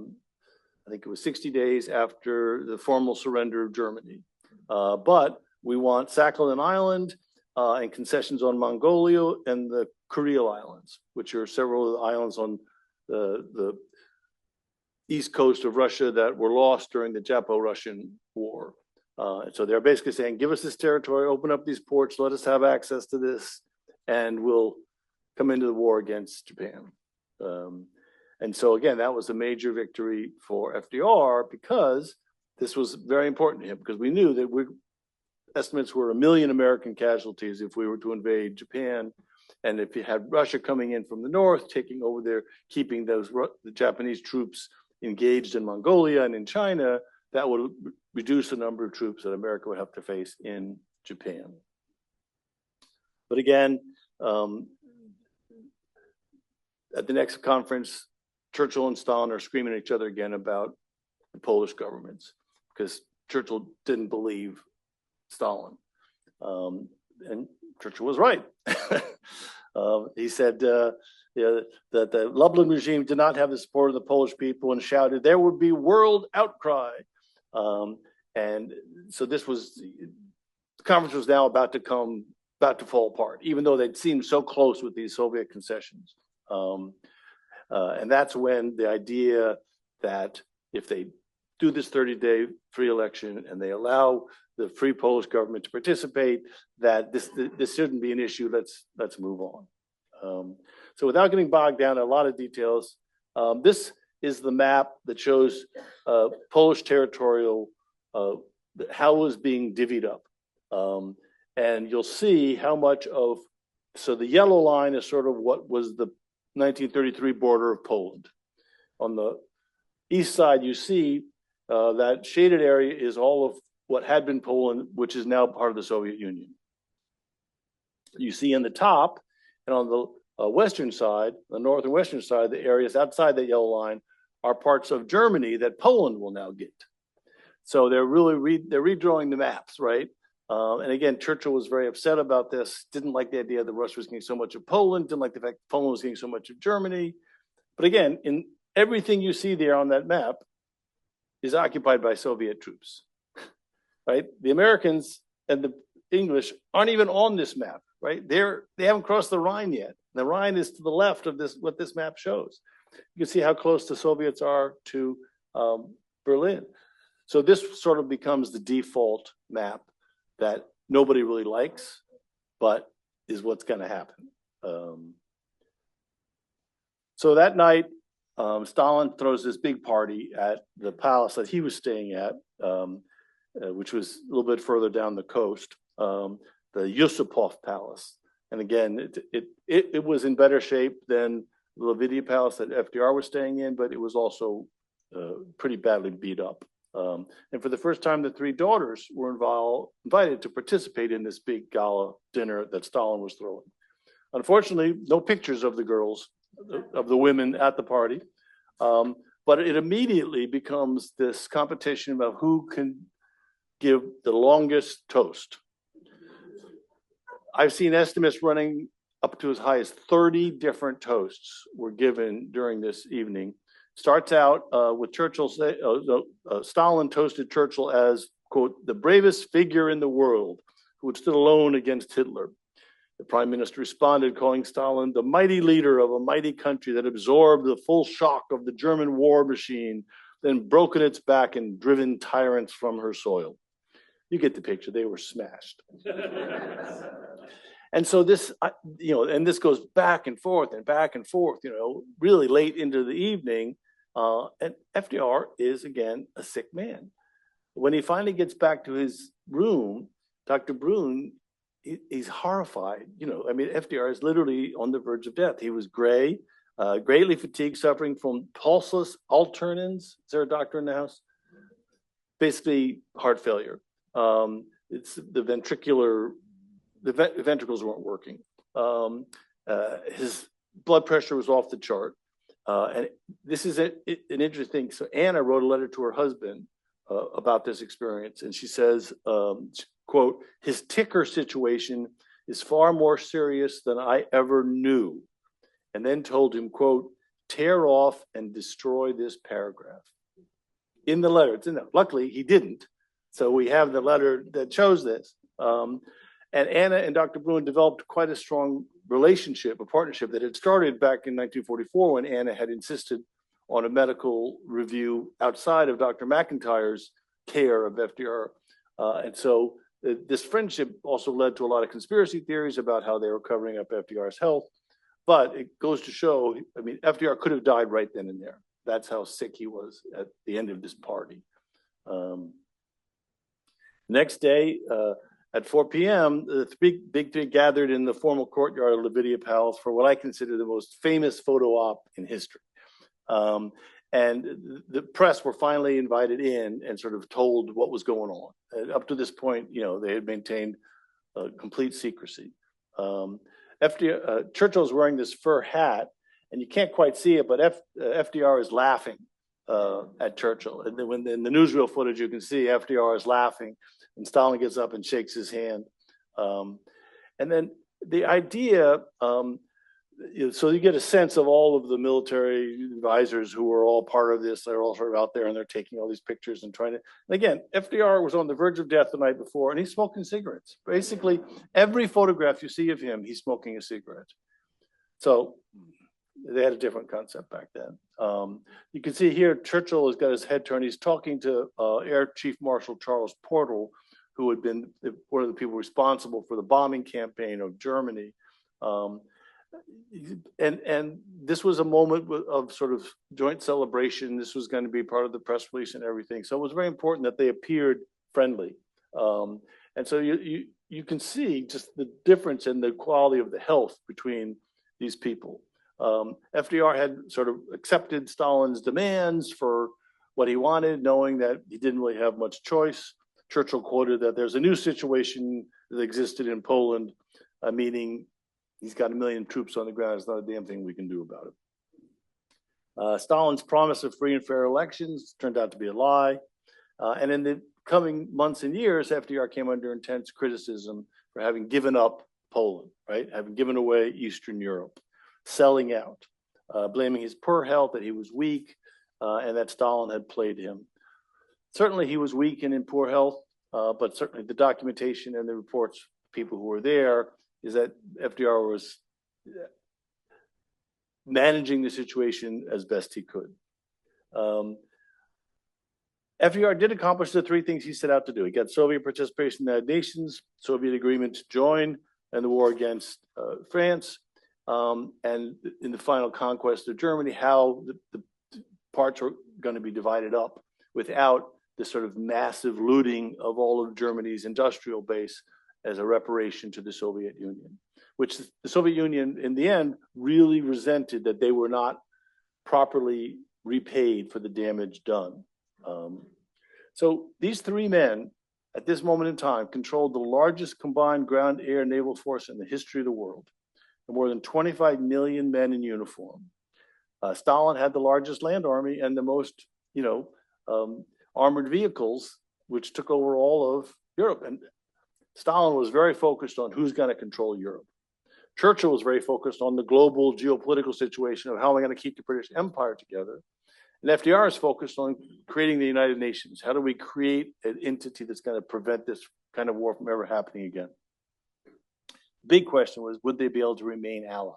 think it was 60 days after the formal surrender of Germany. But we want Sakhalin Island and concessions on Mongolia and the Kuril Islands, which are several of the islands on the east coast of Russia that were lost during the Japo-Russian War. And so they're basically saying, give us this territory, open up these ports, let us have access to this, and we'll come into the war against Japan. And so again, that was a major victory for FDR because this was very important to him, because we knew that estimates were 1 million American casualties if we were to invade Japan. And if you had Russia coming in from the north, taking over there, keeping the Japanese troops engaged in Mongolia and in China, that would reduce the number of troops that America would have to face in Japan. But again, at the next conference, Churchill and Stalin are screaming at each other again about the Polish governments, because Churchill didn't believe Stalin. And Churchill was right. He said that the Lublin regime did not have the support of the Polish people, and shouted, there would be world outcry. And so the conference was now about to fall apart, even though they'd seemed so close with these Soviet concessions. And that's when the idea that if they do this 30-day free election and they allow the free Polish government to participate, that this shouldn't be an issue. Let's move on. So without getting bogged down in a lot of details, this is the map that shows Polish territorial, how it was being divvied up. And you'll see how much so the yellow line is sort of what was the 1933 border of Poland. On the east side, you see that shaded area is all of what had been Poland, which is now part of the Soviet Union. You see in the top, and on the western side, the north and western side, the areas outside that yellow line are parts of Germany that Poland will now get. So they're really they're redrawing the maps, right? And again, Churchill was very upset about this, didn't like the idea that Russia was getting so much of Poland, didn't like the fact that Poland was getting so much of Germany. But again, in everything you see there on that map is occupied by Soviet troops, right? The Americans and the English aren't even on this map, right? They haven't crossed the Rhine yet. The Rhine is to the left of what this map shows. You can see how close the Soviets are to Berlin. So this sort of becomes the default map that nobody really likes, but is what's going to happen. So that night, Stalin throws this big party at the palace that he was staying at, which was a little bit further down the coast, the Yusupov Palace. And again, it was in better shape than the Liberated Palace that FDR was staying in, but it was also pretty badly beat up. And for the first time, the three daughters were invited to participate in this big gala dinner that Stalin was throwing. Unfortunately, no pictures of the girls, of the women at the party, but it immediately becomes this competition about who can give the longest toast. I've seen estimates running up to as high as 30 different toasts were given during this evening. Starts out with Churchill, Stalin toasted Churchill as, quote, the bravest figure in the world who had stood alone against Hitler. The prime minister responded, calling Stalin the mighty leader of a mighty country that absorbed the full shock of the German war machine, then broken its back and driven tyrants from her soil. You get the picture, they were smashed. And so this, and this goes back and forth, really late into the evening. And FDR is, again, a sick man. When he finally gets back to his room, Dr. Brune, he's horrified. FDR is literally on the verge of death. He was gray, greatly fatigued, suffering from pulsus alternans. Is there a doctor in the house? Basically, heart failure. It's the ventricles weren't working. His blood pressure was off the chart. And this is an interesting thing. So Anna wrote a letter to her husband about this experience. And she says, quote, his ticker situation is far more serious than I ever knew. And then told him, quote, tear off and destroy this paragraph. In the letter, it's in there. Luckily, he didn't. So we have the letter that shows this. And Anna and Dr. Brune developed quite a strong relationship, a partnership that had started back in 1944 when Anna had insisted on a medical review outside of Dr. McIntyre's care of FDR. And so this friendship also led to a lot of conspiracy theories about how they were covering up FDR's health. But it goes to show, FDR could have died right then and there. That's how sick he was at the end of this party. Next day, at 4 p.m., the big three gathered in the formal courtyard of Liberated Palace for what I consider the most famous photo op in history. And the press were finally invited in and sort of told what was going on. And up to this point, they had maintained complete secrecy. Churchill's wearing this fur hat, and you can't quite see it, but FDR is laughing at Churchill. And then when in the newsreel footage, you can see FDR is laughing, and Stalin gets up and shakes his hand. And then the idea, so you get a sense of all of the military advisors who are all part of this. They're all sort of out there and they're taking all these pictures and trying to, and again, FDR was on the verge of death the night before and he's smoking cigarettes. Basically, every photograph you see of him, he's smoking a cigarette. So they had a different concept back then. You can see here, Churchill has got his head turned. He's talking to Air Chief Marshal Charles Portal, who had been one of the people responsible for the bombing campaign of Germany. And this was a moment of sort of joint celebration. This was going to be part of the press release and everything. So it was very important that they appeared friendly. And so you can see just the difference in the quality of the health between these people. FDR had sort of accepted Stalin's demands for what he wanted, knowing that he didn't really have much choice. Churchill quoted that there's a new situation that existed in Poland, meaning he's got 1 million troops on the ground. There's not a damn thing we can do about it. Stalin's promise of free and fair elections turned out to be a lie. And in the coming months and years, FDR came under intense criticism for having given up Poland, right? Having given away Eastern Europe, selling out, blaming his poor health, that he was weak, and that Stalin had played him. Certainly he was weak and in poor health, but certainly the documentation and the reports, people who were there, is that FDR was managing the situation as best he could. FDR did accomplish the three things he set out to do. He got Soviet participation in the United Nations, Soviet agreement to join, and the war against France, and in the final conquest of Germany, how the parts are going to be divided up without this sort of massive looting of all of Germany's industrial base as a reparation to the Soviet Union, which the Soviet Union, in the end, really resented that they were not properly repaid for the damage done. So these three men, at this moment in time, controlled the largest combined ground, air, naval force in the history of the world. More than 25 million men in uniform. Stalin had the largest land army and the most, armored vehicles, which took over all of Europe. And Stalin was very focused on who's going to control Europe. Churchill was very focused on the global geopolitical situation of how am I going to keep the British Empire together. And FDR is focused on creating the United Nations. How do we create an entity that's going to prevent this kind of war from ever happening again? The big question was, would they be able to remain allies?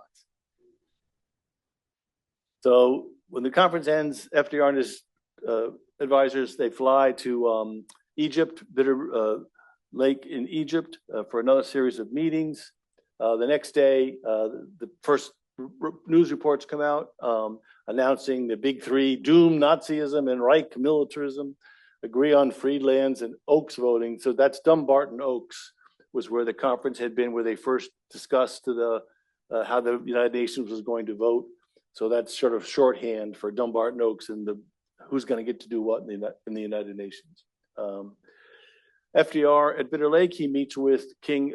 So when the conference ends, FDR and his advisors, they fly to Egypt, Bitter Lake in Egypt, for another series of meetings. The next day, the first news reports come out announcing the big three: doom Nazism and Reich militarism, agree on freed lands and Oaks voting. So that's Dumbarton Oaks was where the conference had been, where they first discussed how the United Nations was going to vote. So that's sort of shorthand for Dumbarton Oaks and who's going to get to do what in the United Nations. FDR at Bitter Lake, he meets with King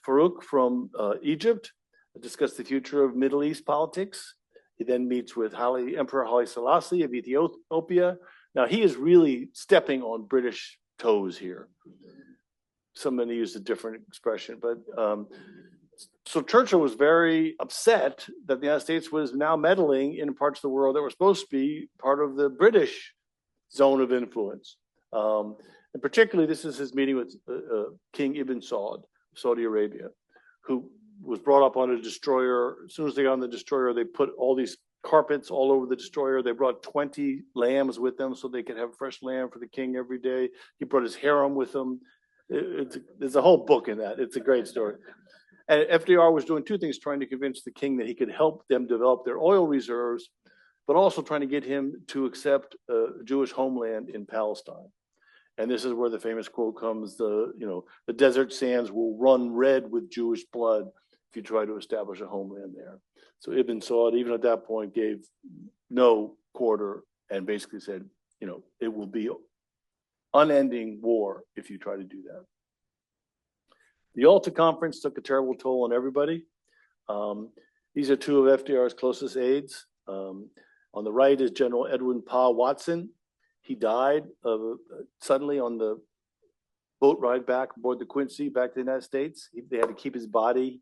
Farouk from Egypt to discuss the future of Middle East politics. He then meets with Emperor Haile Selassie of Ethiopia. Now he is really stepping on British toes here. Somebody used a different expression, but so Churchill was very upset that the United States was now meddling in parts of the world that were supposed to be part of the British zone of influence. And particularly, this is his meeting with King Ibn Saud of Saudi Arabia, who was brought up on a destroyer. As soon as they got on the destroyer, they put all these carpets all over the destroyer. They brought 20 lambs with them so they could have fresh lamb for the king every day. He brought his harem with him. There's a whole book in that. It's a great story. And FDR was doing two things, trying to convince the king that he could help them develop their oil reserves, but also trying to get him to accept a Jewish homeland in Palestine. And this is where the famous quote comes, the desert sands will run red with Jewish blood if you try to establish a homeland there. So Ibn Saud, even at that point, gave no quarter and basically said, it will be unending war if you try to do that. The Yalta conference took a terrible toll on everybody. These are two of FDR's closest aides. On the right is General Edwin Pa Watson. He died suddenly on the boat ride back aboard the Quincy back to the United States. They had to keep his body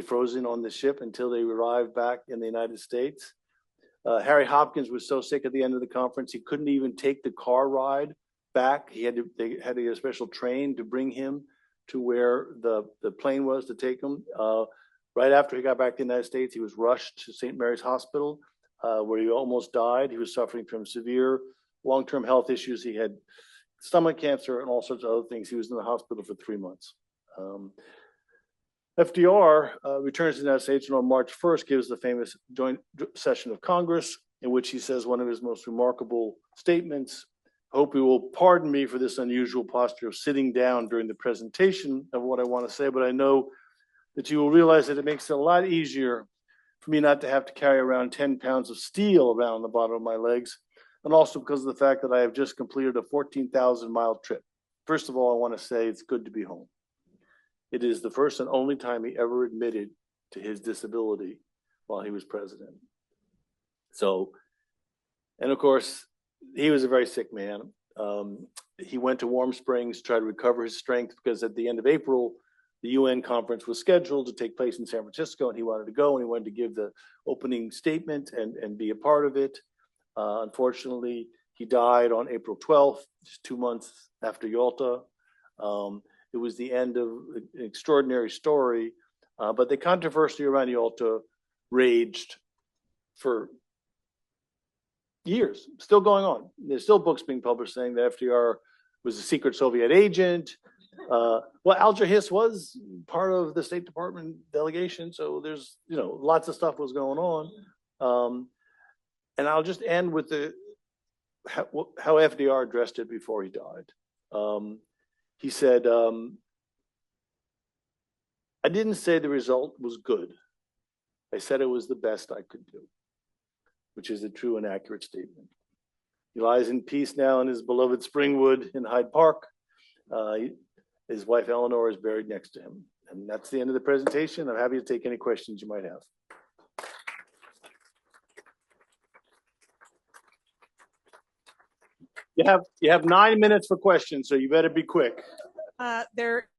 frozen on the ship until they arrived back in the United States. Harry Hopkins was so sick at the end of the conference, he couldn't even take the car ride back. They had to get a special train to bring him to where the plane was to take him. Right after he got back to the United States, he was rushed to St. Mary's Hospital, where he almost died. He was suffering from severe long-term health issues. He had stomach cancer and all sorts of other things. He was in the hospital for 3 months. FDR returns to the United States and on March 1st gives the famous joint session of Congress, in which he says one of his most remarkable statements: "Hope you will pardon me for this unusual posture of sitting down during the presentation of what I want to say, but I know that you will realize that it makes it a lot easier for me not to have to carry around 10 pounds of steel around the bottom of my legs, and also because of the fact that I have just completed a 14,000-mile trip. First of all, I want to say it's good to be home." It is the first and only time he ever admitted to his disability while he was president. So, and of course, he was a very sick man. He went to Warm Springs to try to recover his strength because at the end of April, the UN conference was scheduled to take place in San Francisco, and he wanted to go, and he wanted to give the opening statement and be a part of it. Unfortunately, he died on April 12th, just 2 months after Yalta. It was the end of an extraordinary story, but the controversy around Yalta raged for years, still going on. There's still books being published saying that FDR was a secret Soviet agent. Well, Alger Hiss was part of the State Department delegation, so there's lots of stuff was going on. And I'll just end with how FDR addressed it before he died. He said, "I didn't say the result was good. I said it was the best I could do," which is a true and accurate statement. He lies in peace now in his beloved Springwood in Hyde Park. His wife Eleanor is buried next to him. And that's the end of the presentation. I'm happy to take any questions you might have. You have 9 minutes for questions, so you better be quick. There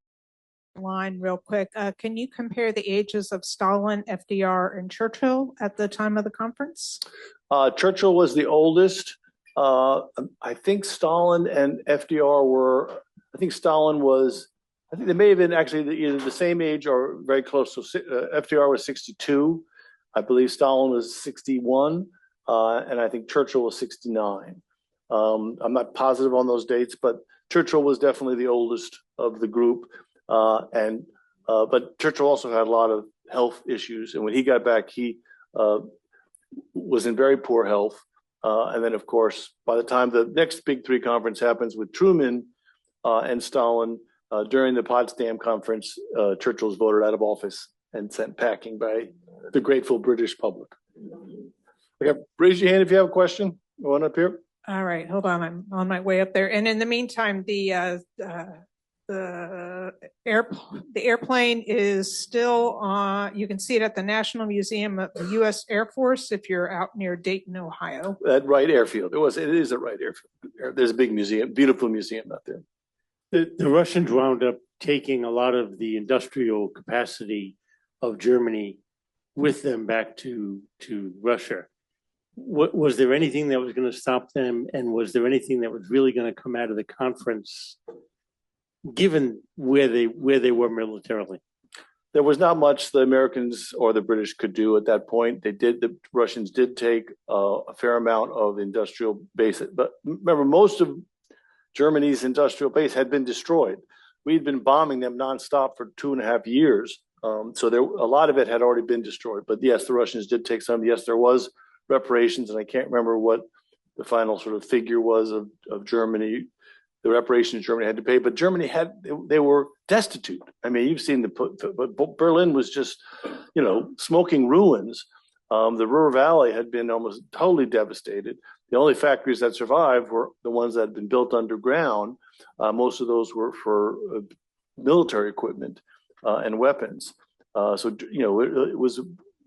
line real quick. Can you compare the ages of Stalin, FDR, and Churchill at the time of the conference? Churchill was the oldest. I think Stalin and FDR were, I think they may have been actually either the same age or very close. So FDR was 62. I believe Stalin was 61. And I think Churchill was 69. I'm not positive on those dates, but Churchill was definitely the oldest of the group. But Churchill also had a lot of health issues. And when he got back, he was in very poor health. And then, of course, by the time the next Big Three conference happens with Truman and Stalin, during the Potsdam conference, Churchill was voted out of office and sent packing by the grateful British public. Okay, raise your hand if you have a question. One up here. All right, hold on. I'm on my way up there. And in the meantime, the airplane is still on. You can see it at the National Museum of the U.S. Air Force if you're out near Dayton, Ohio. At Wright Airfield. It is at Wright Airfield. There's a big museum, beautiful museum out there. The Russians wound up taking a lot of the industrial capacity of Germany with them back to Russia. Was there anything that was going to stop them? And was there anything that was really going to come out of the conference, given where they were militarily? There was not much the Americans or the British could do at that point. The Russians did take a fair amount of industrial base, but remember, most of Germany's industrial base had been destroyed. We'd been bombing them nonstop for 2.5 years. So a lot of it had already been destroyed. But yes, the Russians did take some. Yes, there was reparations, and I can't remember what the final sort of figure was of Germany, the reparations Germany had to pay. But Germany they were destitute. I mean, you've seen Berlin was just, smoking ruins. The Ruhr Valley had been almost totally devastated. The only factories that survived were the ones that had been built underground. Most of those were for military equipment and weapons. It was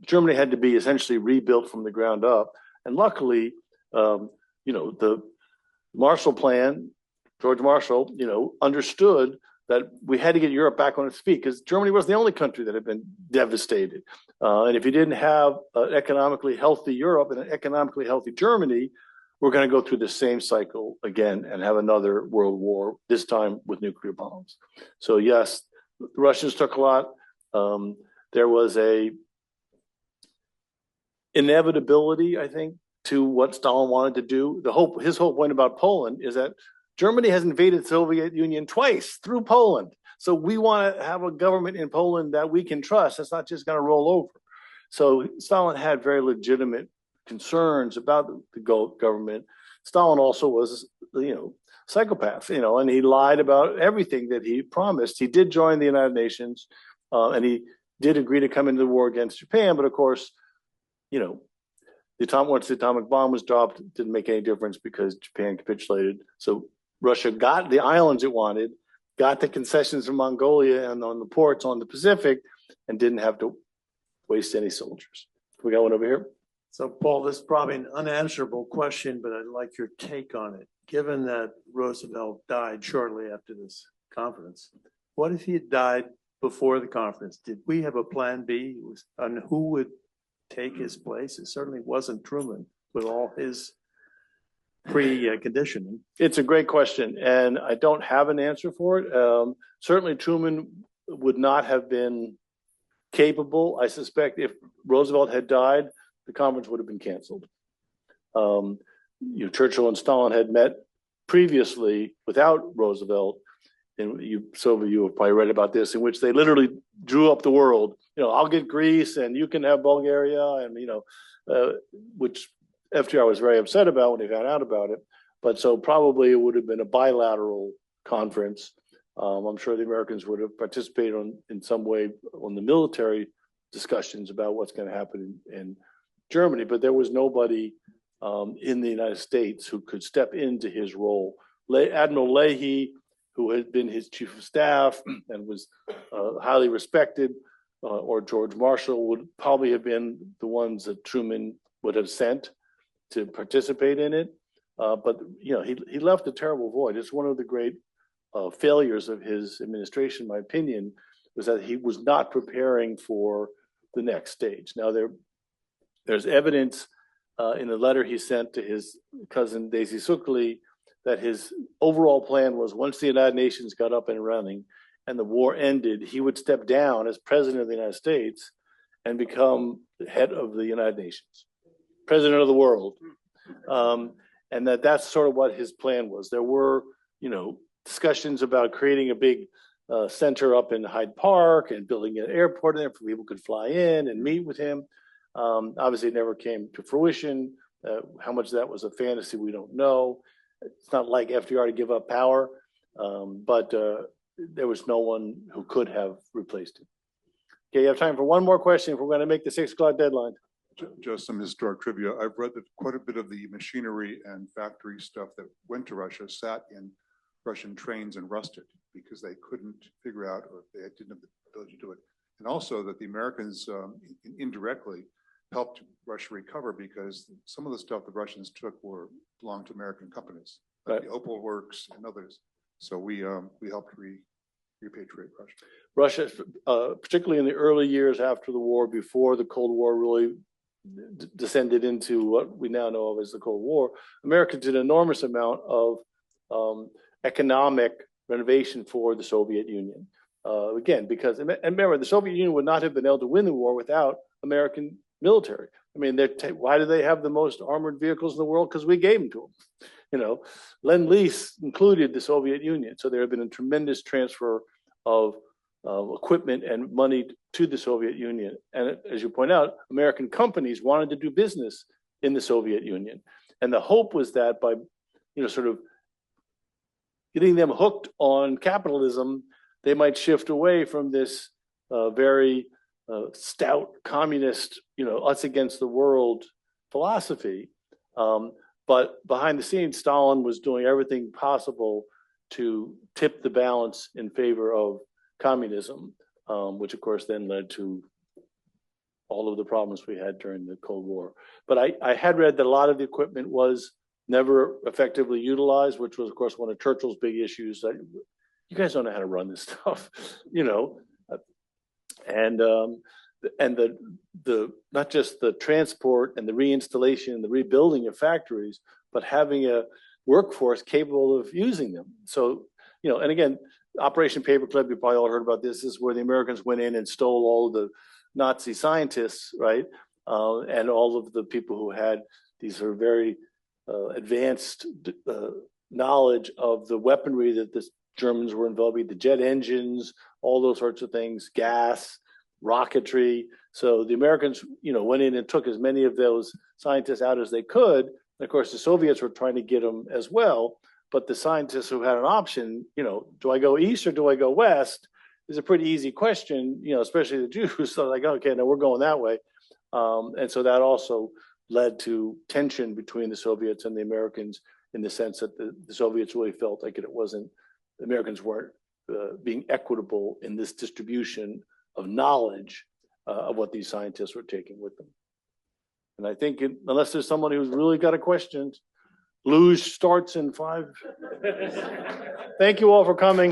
Germany had to be essentially rebuilt from the ground up. And luckily, the Marshall Plan, George Marshall, understood that we had to get Europe back on its feet because Germany was the only country that had been devastated. And if you didn't have an economically healthy Europe and an economically healthy Germany, we're going to go through the same cycle again and have another world war, this time with nuclear bombs. So yes, the Russians took a lot. There was a inevitability, I think, to what Stalin wanted to do. His whole point about Poland is that Germany has invaded the Soviet Union twice through Poland. So we want to have a government in Poland that we can trust. It's not just going to roll over. So Stalin had very legitimate concerns about the government. Stalin also was, psychopath, and he lied about everything that he promised. He did join the United Nations, and he did agree to come into the war against Japan. But of course, once the atomic bomb was dropped, it didn't make any difference because Japan capitulated. So Russia got the islands it wanted, got the concessions from Mongolia and on the ports on the Pacific, and didn't have to waste any soldiers. We got one over here. So, Paul, this is probably an unanswerable question, but I'd like your take on it. Given that Roosevelt died shortly after this conference, what if he had died before the conference? Did we have a plan B on who would take his place? It certainly wasn't Truman with all his pre-conditioning. It's a great question, and I don't have an answer for it. Certainly, Truman would not have been capable. I suspect if Roosevelt had died, the conference would have been canceled. Churchill and Stalin had met previously without Roosevelt. And some of you have probably read about this, in which they literally drew up the world. I'll get Greece and you can have Bulgaria, and which FDR was very upset about when he found out about it. But so probably it would have been a bilateral conference. I'm sure the Americans would have participated in some way on the military discussions about what's going to happen in Germany, but there was nobody in the United States who could step into his role. Admiral Leahy, who had been his chief of staff and was highly respected, or George Marshall would probably have been the ones that Truman would have sent to participate in it. But he left a terrible void. It's one of the great failures of his administration, in my opinion, was that he was not preparing for the next stage. Now there's evidence in the letter he sent to his cousin Daisy Suckley that his overall plan was, once the United Nations got up and running and the war ended, he would step down as president of the United States and become the head of the United Nations, president of the world. And that's sort of what his plan was. There were, discussions about creating a big center up in Hyde Park and building an airport there for people could fly in and meet with him. Obviously, it never came to fruition. How much of that was a fantasy, we don't know. It's not like FDR to give up power, but there was no one who could have replaced him. Okay, you have time for one more question if we're going to make the 6 o'clock deadline. Just some historic trivia. I've read that quite a bit of the machinery and factory stuff that went to Russia sat in Russian trains and rusted because they couldn't figure out, or they didn't have the ability to do it. And also that the Americans indirectly helped Russia recover because some of the stuff the Russians took belonged to American companies, like the Opal Works and others. So we helped repatriate Russia. Russia, particularly in the early years after the war, before the Cold War really descended into what we now know of as the Cold War, America did an enormous amount of economic renovation for the Soviet Union. Again, because, and remember, the Soviet Union would not have been able to win the war without American military. I mean, why do they have the most armored vehicles in the world? Because we gave them to them. Lend-Lease included the Soviet Union. So there had been a tremendous transfer of equipment and money to the Soviet Union. And as you point out, American companies wanted to do business in the Soviet Union. And the hope was that by, sort of getting them hooked on capitalism, they might shift away from this very stout communist, us against the world philosophy. But behind the scenes, Stalin was doing everything possible to tip the balance in favor of communism, which of course then led to all of the problems we had during the Cold War. But I had read that a lot of the equipment was never effectively utilized, which was of course one of Churchill's big issues. That you guys don't know how to run this stuff, and the not just the transport and the reinstallation and the rebuilding of factories, but having a workforce capable of using them. So, and again, Operation Paperclip, you probably all heard about this, is where the Americans went in and stole all of the Nazi scientists, right? And all of the people who had these sort of very advanced knowledge of the weaponry that the Germans were involved in, the jet engines, all those sorts of things, gas, rocketry. So the Americans, went in and took as many of those scientists out as they could. And of course, the Soviets were trying to get them as well. But the scientists who had an option, do I go east or do I go west, is a pretty easy question, especially the Jews. So like, okay, no, we're going that way. And so that also led to tension between the Soviets and the Americans, in the sense that the Soviets really felt like the Americans weren't being equitable in this distribution of knowledge of what these scientists were taking with them. And I think unless there's someone who's really got a question, Luge starts in 5. Thank you all for coming.